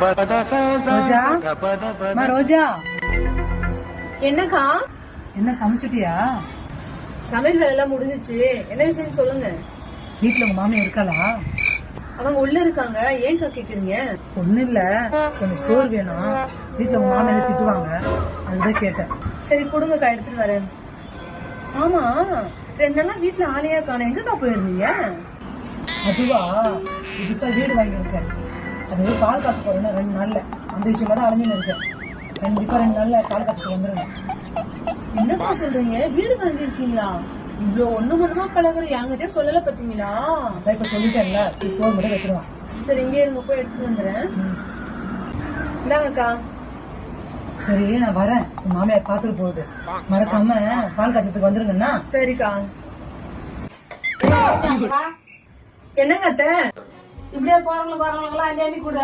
ரோஜா ரோஜா, என்னக்கா? என்ன சமைச்சிட்டியா? சமையல் வேலை எல்லாம் முடிஞ்சிச்சு. என்ன விஷயம் சொல்லுங்க. வீட்டுல உங்க மாமியா இருக்காளா? அவங்க உள்ள இருக்காங்க. ஏன்க்கா கேக்குறீங்க? ஒண்ணு இல்ல, கொஞ்சம் சோறு வேணும். வீட்டுல உங்க மாமியா திட்டுவாங்க, அதுதான் கேட்டேன். சரி கொடுங்கக்கா, எடுத்துட்டு வரேன். ஆமா, 2 நாளா வீட்டுல ஆளையா காணோம். எங்கக்கா போயிருந்தீங்க? அதுவா, புதுசா வீடு வாங்கியிருக்கேன். அது பால் காசு போறேன்னா 2 நாள்ல அந்த விஷயமா தான் அலைஞ்சுன்னு இருக்கேன். கண்டிப்பா 2 நாள்ல பால் காசுக்கு வந்துருங்க. என்னப்பா சொல்றீங்க? வீடு வாங்கிருக்கீங்களா? இவ்வளவு ஒண்ணு மொத்தமா பழகுற என்கிட்டயே சொல்லல பாத்தீங்களா? அதான் இப்ப சொல்லிட்டேன்ல, சோறு மட்டும் வைக்கிறோம். சரி, இங்கே இருங்க, போய் எடுத்துட்டு வந்துடுறேன். இந்தாங்கக்கா. சரி, நான் வரேன். உன் மாமியார் பாத்துட்டு போகுது, மறக்காம பால் காய்ச்சத்துக்கு வந்துருங்கண்ணா. சரிக்கா. என்னங்க அத்தை? இப்படியே போறவங்களுக்கு வரவங்களுக்கெல்லாம் அள்ளி அள்ளி கூட